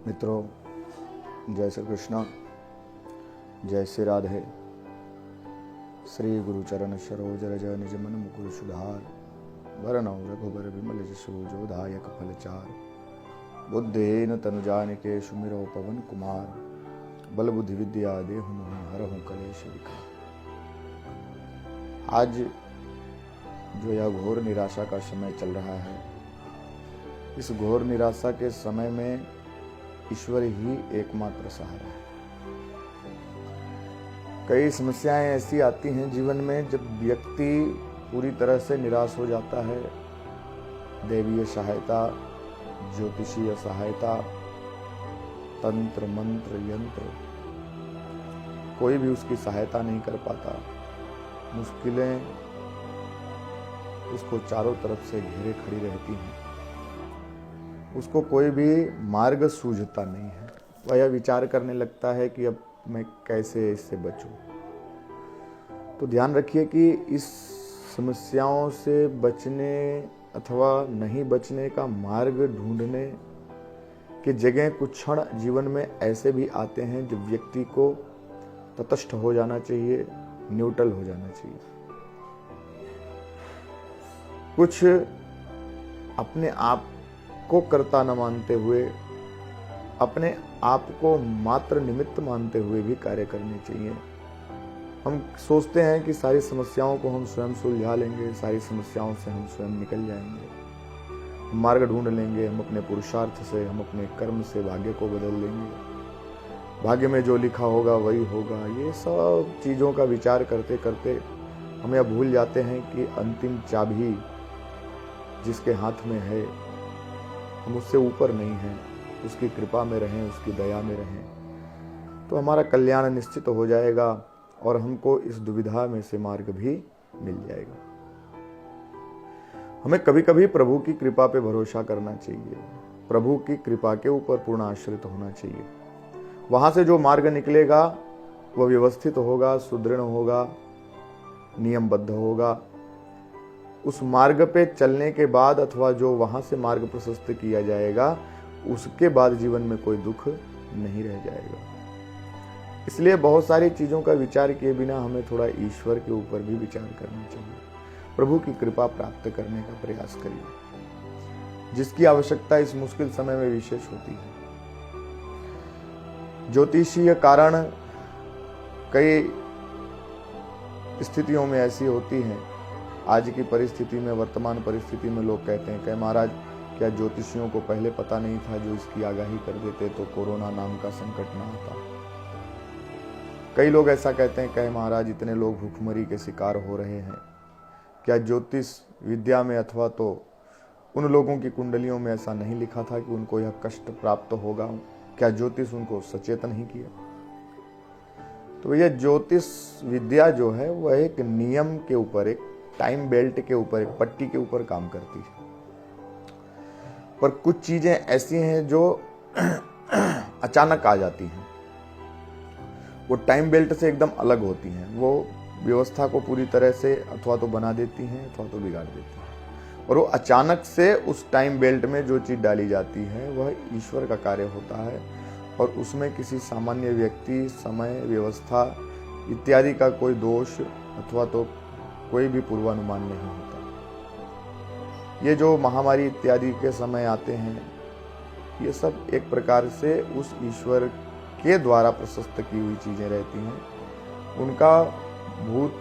मित्रों, जय श्री कृष्ण, जय श्री राधे। श्री गुरु चरण सरोज रज निज मन मुकुर सुधार, वरनौ रघुबर विमल जसु जो दायक फलचार। बुद्धेन तनु जानिके सुमिरौ पवन कुमार, बल बुद्धि विद्या देहु मोहि हरहु कलेश विकार। आज जो यह घोर निराशा का समय चल रहा है, इस घोर निराशा के समय में ईश्वर ही एकमात्र सहारा है। कई समस्याएं ऐसी आती हैं जीवन में जब व्यक्ति पूरी तरह से निराश हो जाता है। दैवीय सहायता, ज्योतिषीय सहायता, तंत्र मंत्र यंत्र, कोई भी उसकी सहायता नहीं कर पाता। मुश्किलें उसको चारों तरफ से घेरे खड़ी रहती हैं। उसको कोई भी मार्ग सूझता नहीं है। वह यह विचार करने लगता है कि अब मैं कैसे इससे बचूं। तो ध्यान रखिए कि इस समस्याओं से बचने अथवा नहीं बचने का मार्ग ढूंढने की जगह कुछ क्षण जीवन में ऐसे भी आते हैं जब व्यक्ति को तटस्थ हो जाना चाहिए, न्यूट्रल हो जाना चाहिए। कुछ अपने आप को कर्ता न मानते हुए, अपने आप को मात्र निमित्त मानते हुए भी कार्य करने चाहिए। हम सोचते हैं कि सारी समस्याओं को हम स्वयं सुलझा लेंगे, सारी समस्याओं से हम स्वयं निकल जाएंगे, मार्ग ढूंढ लेंगे। हम अपने पुरुषार्थ से, हम अपने कर्म से भाग्य को बदल लेंगे, भाग्य में जो लिखा होगा वही होगा। ये सब चीज़ों का विचार करते करते हम यह भूल जाते हैं कि अंतिम चाबी जिसके हाथ में है, हम उससे ऊपर नहीं हैं। उसकी कृपा में रहें, उसकी दया में रहें तो हमारा कल्याण निश्चित हो जाएगा और हमको इस दुविधा में से मार्ग भी मिल जाएगा। हमें कभी कभी प्रभु की कृपा पे भरोसा करना चाहिए, प्रभु की कृपा के ऊपर पूर्ण आश्रित होना चाहिए। वहां से जो मार्ग निकलेगा वह व्यवस्थित होगा, सुदृढ़ होगा, नियमबद्ध होगा। उस मार्ग पे चलने के बाद अथवा जो वहां से मार्ग प्रशस्त किया जाएगा, उसके बाद जीवन में कोई दुख नहीं रह जाएगा। इसलिए बहुत सारी चीजों का विचार किए बिना हमें थोड़ा ईश्वर के ऊपर भी विचार करना चाहिए। प्रभु की कृपा प्राप्त करने का प्रयास करिए, जिसकी आवश्यकता इस मुश्किल समय में विशेष होती है। ज्योतिषीय कारण कई स्थितियों में ऐसी होती हैं। आज की परिस्थिति में, वर्तमान परिस्थिति में लोग कहते हैं कि महाराज, क्या ज्योतिषियों को पहले पता नहीं था, जो इसकी आगाही कर देते तो कोरोना नाम का संकट ना आता। कई लोग ऐसा कहते हैं कि महाराज, इतने लोग भूखमरी के शिकार हो रहे हैं, क्या ज्योतिष विद्या में अथवा तो उन लोगों की कुंडलियों में ऐसा नहीं लिखा था कि उनको यह कष्ट प्राप्त होगा? क्या ज्योतिष उनको सचेत नहीं किया? तो यह ज्योतिष विद्या जो है वह एक नियम के ऊपर, एक टाइम बेल्ट के ऊपर, एक पट्टी के ऊपर काम करती है। पर कुछ चीजें ऐसी हैं जो अचानक आ जाती हैं, वो टाइम बेल्ट से एकदम अलग होती हैं। वो व्यवस्था को पूरी तरह से अथवा तो बना देती हैं अथवा तो बिगाड़ देती हैं। और वो अचानक से उस टाइम बेल्ट में जो चीज डाली जाती है वह ईश्वर का कार्य होता है, और उसमें किसी सामान्य व्यक्ति, समय, व्यवस्था इत्यादि का कोई दोष अथवा तो कोई भी पूर्वानुमान नहीं होता। ये जो महामारी इत्यादि के समय आते हैं, ये सब एक प्रकार से उस ईश्वर के द्वारा प्रशस्त की हुई चीजें रहती हैं। उनका भूत,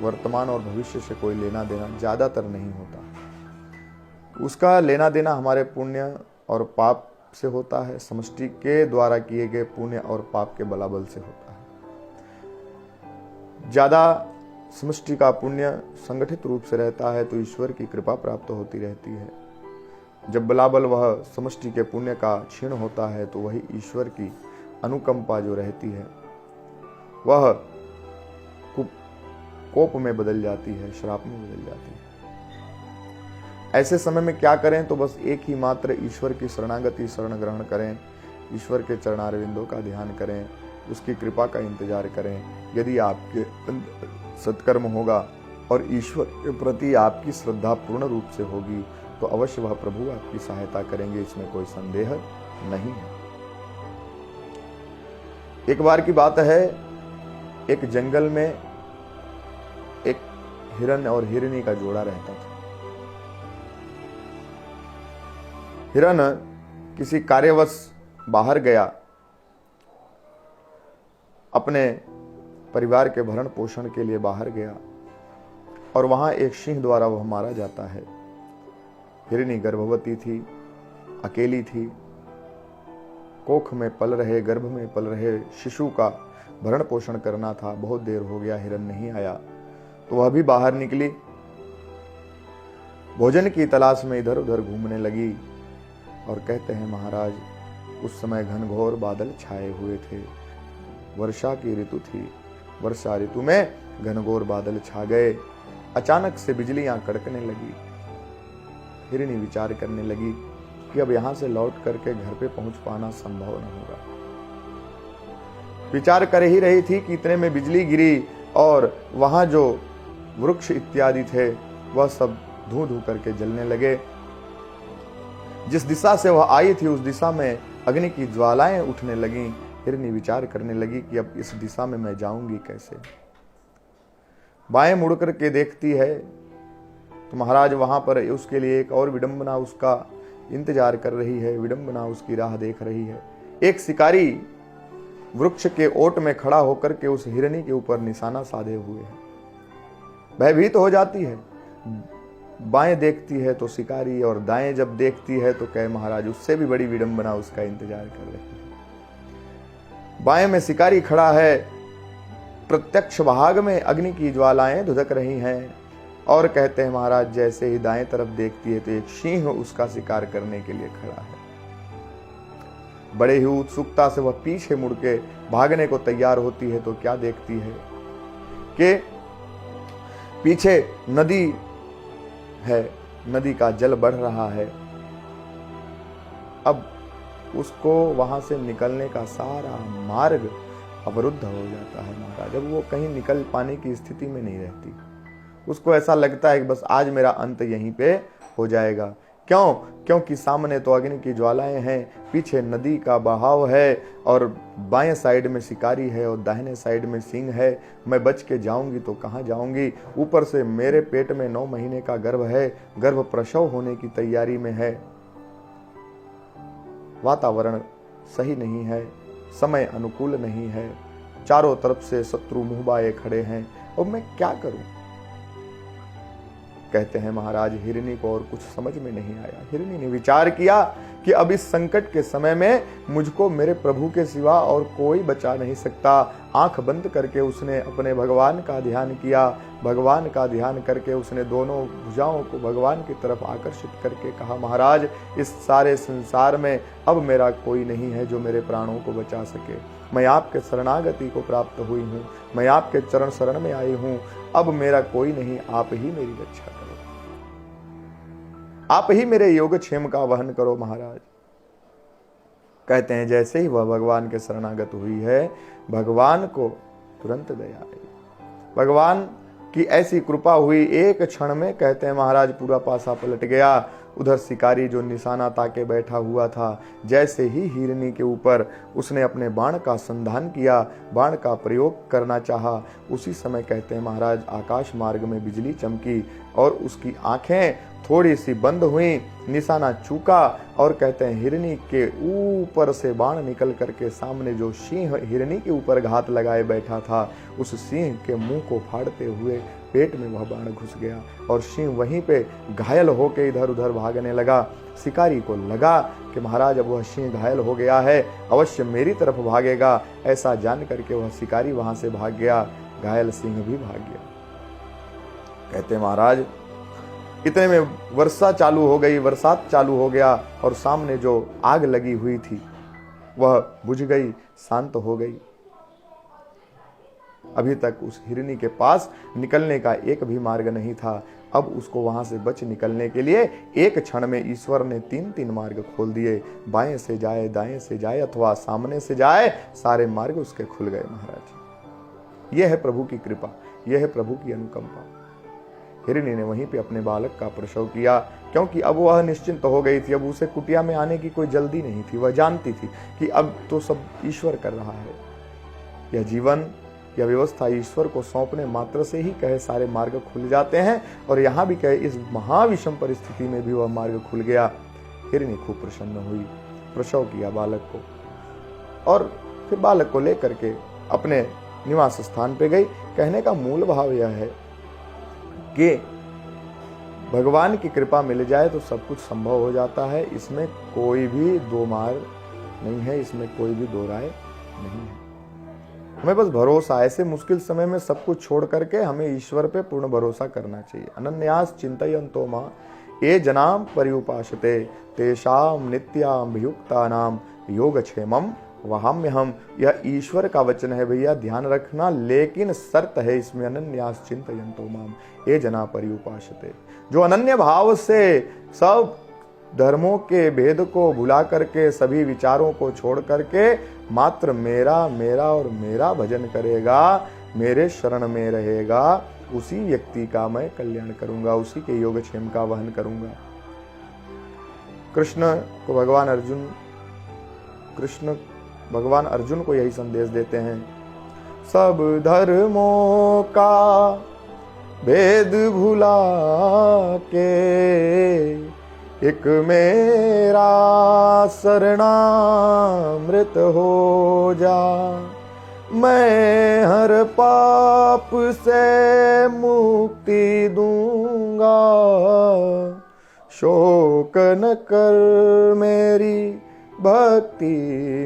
वर्तमान और भविष्य से कोई लेना देना ज्यादातर नहीं होता। उसका लेना देना हमारे पुण्य और पाप से होता है, समष्टि के द्वारा किए गए पुण्य और पाप के बलाबल से होता है। ज्यादा समष्टि का पुण्य संगठित रूप से रहता है तो ईश्वर की कृपा प्राप्त होती रहती है। जब बलाबल वह समष्टि के पुण्य का क्षीण होता है तो वही ईश्वर की अनुकंपा जो रहती है वह कोप में बदल जाती है, श्राप में बदल जाती है। ऐसे समय में क्या करें? तो बस एक ही मात्र ईश्वर की शरणागति, शरण ग्रहण करें, ईश्वर के चरणारविंदों का ध्यान करें, उसकी कृपा का इंतजार करें। यदि आपके सत्कर्म होगा और ईश्वर के प्रति आपकी श्रद्धा पूर्ण रूप से होगी तो अवश्य वह प्रभु आपकी सहायता करेंगे, इसमें कोई संदेह नहीं है। एक बार की बात है, एक जंगल में एक हिरन और हिरनी का जोड़ा रहता था। हिरन किसी कार्यवश बाहर गया, अपने परिवार के भरण पोषण के लिए बाहर गया और वहां एक सिंह द्वारा वह मारा जाता है। हिरनी गर्भवती थी, अकेली थी, कोख में पल रहे, गर्भ में पल रहे शिशु का भरण पोषण करना था। बहुत देर हो गया, हिरन नहीं आया, तो वह भी बाहर निकली, भोजन की तलाश में इधर उधर घूमने लगी। और कहते हैं महाराज, उस समय घनघोर बादल छाए हुए थे, वर्षा की ऋतु थी। वर्षा ऋतु में घनघोर बादल छा गए, अचानक से बिजलियां कड़कने लगी। हिरनी विचार करने लगी कि अब यहां से लौट करके घर पे पहुंच पाना संभव न होगा। विचार कर ही रही थी कि इतने में बिजली गिरी और वहां जो वृक्ष इत्यादि थे वह सब धू धू करके जलने लगे। जिस दिशा से वह आई थी उस दिशा में अग्नि की ज्वालाएं उठने लगीं। हिरनी विचार करने लगी कि अब इस दिशा में मैं जाऊंगी कैसे। बाएं मुड़ करके देखती है तो महाराज वहां पर उसके लिए एक और विडंबना उसका इंतजार कर रही है, विडंबना उसकी राह देख रही है। एक शिकारी वृक्ष के ओट में खड़ा होकर के उस हिरनी के ऊपर निशाना साधे हुए है। भयभीत तो हो जाती है, बाएं देखती है तो शिकारी और दाएं जब देखती है तो कहे महाराज उससे भी बड़ी विडंबना उसका इंतजार कर रही है। बाएं में शिकारी खड़ा है, प्रत्यक्ष भाग में अग्नि की ज्वालाएं धुधक रही हैं और कहते हैं महाराज जैसे ही दाएं तरफ देखती है तो एक सिंह उसका शिकार करने के लिए खड़ा है। बड़े ही उत्सुकता से वह पीछे मुड़ के भागने को तैयार होती है तो क्या देखती है कि पीछे नदी है, नदी का जल बढ़ रहा है। अब उसको वहां से निकलने का सारा मार्ग अवरुद्ध हो जाता है महाराज। अब वो कहीं निकल पाने की स्थिति में नहीं रहती। उसको ऐसा लगता है कि बस आज मेरा अंत यहीं पे हो जाएगा। क्यों? क्योंकि सामने तो अग्नि की ज्वालाएं हैं, पीछे नदी का बहाव है और बाएं साइड में शिकारी है और दाहिने साइड में सिंह है। मैं बच के जाऊंगी तो कहाँ जाऊंगी? ऊपर से मेरे पेट में 9 महीने का गर्भ है, गर्भ प्रसव होने की तैयारी में है। वातावरण सही नहीं है, समय अनुकूल नहीं है, चारों तरफ से शत्रु मुंह बाए खड़े हैं, और मैं क्या करूं? कहते हैं महाराज हिरनी को और कुछ समझ में नहीं आया। हिरनी ने विचार किया कि अब इस संकट के समय में मुझको मेरे प्रभु के सिवा और कोई बचा नहीं सकता। आंख बंद करके उसने अपने भगवान का ध्यान किया। भगवान का ध्यान करके उसने दोनों भुजाओं को भगवान की तरफ आकर्षित करके कहा महाराज इस सारे संसार में अब मेरा कोई नहीं है जो मेरे प्राणों को बचा सके। मैं आपके शरणागति को प्राप्त हुई हूँ, मैं आपके चरण शरण में आई हूँ। अब मेरा कोई नहीं, आप ही मेरी रक्षा करो, आप ही मेरे योगक्षेम का वहन करो महाराज। कहते हैं जैसे ही वह भगवान के शरणागत हुई है, भगवान को तुरंत दया आई। भगवान की ऐसी कृपा हुई, एक क्षण में कहते हैं महाराज पूरा पासा पलट गया। उधर शिकारी जो निशाना ताके बैठा हुआ था, जैसे ही हिरनी के ऊपर उसने अपने बाण का संधान किया, बाण का प्रयोग करना चाहा, उसी समय कहते हैं महाराज आकाश मार्ग में बिजली चमकी और उसकी आंखें थोड़ी सी बंद हुई, निशाना चूका और कहते हैं हिरनी के ऊपर से बाण निकल करके सामने जो सिंह हिरनी के ऊपर घात लगाए बैठा था, उस सिंह के मुंह को फाड़ते हुए पेट में वह बाण घुस गया और सिंह वहीं पे घायल होकर इधर उधर भागने लगा। शिकारी को लगा कि महाराज अब वह सिंह घायल हो गया है, अवश्य मेरी तरफ भागेगा। ऐसा जान करके वह शिकारी वहां से भाग गया, घायल सिंह भी भाग गया। कहते महाराज इतने में वर्षा चालू हो गई, बरसात चालू हो गया और सामने जो आग लगी हुई थी वह बुझ गई, शांत हो गई। अभी तक उस हिरनी के पास निकलने का एक भी मार्ग नहीं था। अब उसको वहां से बच निकलने के लिए एक क्षण में ईश्वर ने 3 मार्ग खोल दिए। बाएं से जाए, दाएं से जाए अथवा सामने से जाए, सारे मार्ग उसके खुल गए महाराज। यह है प्रभु की कृपा, यह है प्रभु की अनुकंपा। हिरनी ने वहीं पे अपने बालक का प्रसव किया, क्योंकि अब वह निश्चिंत हो गई थी। अब उसे कुटिया में आने की कोई जल्दी नहीं थी। वह जानती थी कि अब तो सब ईश्वर कर रहा है, यह जीवन यह व्यवस्था ईश्वर को सौंपने मात्र से ही कहे सारे मार्ग खुल जाते हैं। और यहाँ भी कहे इस महाविषम परिस्थिति में भी वह मार्ग खुल गया। हिरणी खूब प्रसन्न हुई, प्रसव किया बालक को और फिर बालक को लेकर के अपने निवास स्थान पे गई। कहने का मूल भाव यह है कि भगवान की कृपा मिल जाए तो सब कुछ संभव हो जाता है। इसमें कोई भी दो मार नहीं है, इसमें कोई भी दो राय नहीं है। हमें बस भरोसा, ऐसे मुश्किल समय में सब कुछ छोड़ करके हमें ईश्वर पे पूर्ण भरोसा करना चाहिए। अनन्यास चिंतयन्तो मां ये जनाम पर्युपासते तेषाम नित्याभियुक्तानाम योगक्षेमम वहाम्यहम्। यह ईश्वर का वचन है भैया, ध्यान रखना। लेकिन शर्त है इसमें, अनन्यास चिंतयन्तो माम ये जना पर्युपासते। जो अनन्य भाव से सब धर्मों के भेद को भुला करके, सभी विचारों को छोड़ करके मात्र मेरा मेरा और मेरा भजन करेगा, मेरे शरण में रहेगा, उसी व्यक्ति का मैं कल्याण करूंगा, उसी के योगक्षेम का वहन करूंगा। कृष्ण भगवान अर्जुन को यही संदेश देते हैं। सब धर्मों का भेद भुला के एक मेरा शरणामृत हो जा। मैं हर पाप से मुक्ति दूंगा, शोक न कर मेरी भक्ति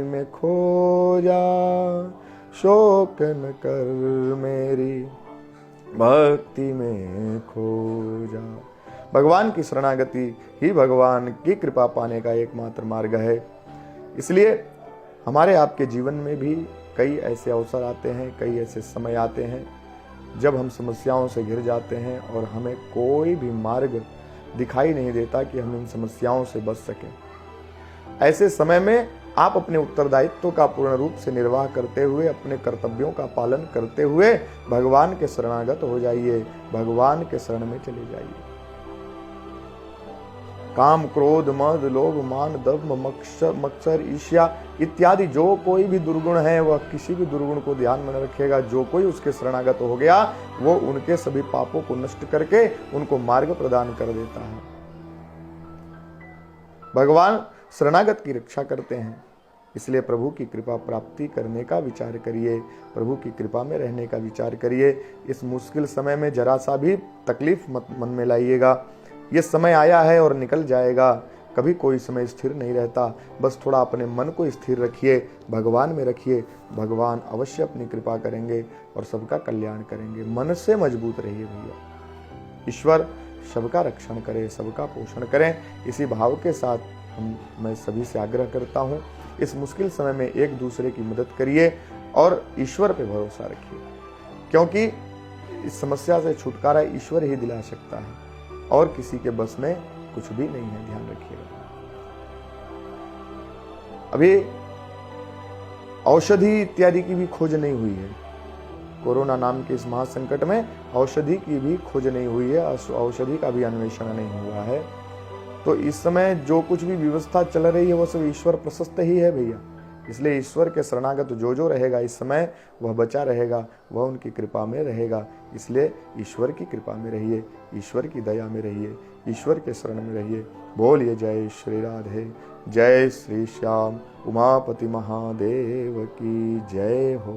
में खो जा, शोक न कर मेरी भक्ति में खो जा। भगवान की शरणागति ही भगवान की कृपा पाने का एकमात्र मार्ग है। इसलिए हमारे आपके जीवन में भी कई ऐसे अवसर आते हैं, कई ऐसे समय आते हैं जब हम समस्याओं से घिर जाते हैं और हमें कोई भी मार्ग दिखाई नहीं देता कि हम इन समस्याओं से बच सकें। ऐसे समय में आप अपने उत्तरदायित्व का पूर्ण रूप से निर्वाह करते हुए, अपने कर्तव्यों का पालन करते हुए भगवान के शरणागत हो जाइए, भगवान के शरण में चले जाइए। काम, क्रोध, मद, लोभ, मान, दम्भ, मत्सर, ईर्ष्या इत्यादि जो कोई भी दुर्गुण है, वह किसी भी दुर्गुण को ध्यान में रखेगा। जो कोई उसके शरणागत हो गया, वो उनके सभी पापों को नष्ट करके उनको मार्ग प्रदान कर देता है। भगवान शरणागत की रक्षा करते हैं। इसलिए प्रभु की कृपा प्राप्ति करने का विचार करिए, प्रभु की कृपा में रहने का विचार करिए। इस मुश्किल समय में जरा सा भी तकलीफ मत मन में लाइएगा। ये समय आया है और निकल जाएगा, कभी कोई समय स्थिर नहीं रहता। बस थोड़ा अपने मन को स्थिर रखिए, भगवान में रखिए, भगवान अवश्य अपनी कृपा करेंगे और सबका कल्याण करेंगे। मन से मजबूत रहिए भैया। ईश्वर सबका रक्षण करे, सबका पोषण करें। इसी भाव के साथ मैं सभी से आग्रह करता हूँ, इस मुश्किल समय में एक दूसरे की मदद करिए और ईश्वर पे भरोसा रखिए, क्योंकि इस समस्या से छुटकारा ईश्वर ही दिला सकता है और किसी के बस में कुछ भी नहीं है। ध्यान रखिएगा। अभी औषधि इत्यादि की भी खोज नहीं हुई है। कोरोना नाम के इस महासंकट में औषधि की भी खोज नहीं हुई है, औषधि का भी अन्वेषण नहीं हुआ है। तो इस समय जो कुछ भी व्यवस्था चल रही है वो सब ईश्वर प्रशस्त ही है भैया। इसलिए ईश्वर के शरणागत जो रहेगा इस समय, वह बचा रहेगा, वह उनकी कृपा में रहेगा। इसलिए ईश्वर की कृपा में रहिए, ईश्वर की दया में रहिए, ईश्वर के शरण में रहिए। बोलिए जय श्री राधे, जय श्री श्याम, उमापति महादेव की जय हो।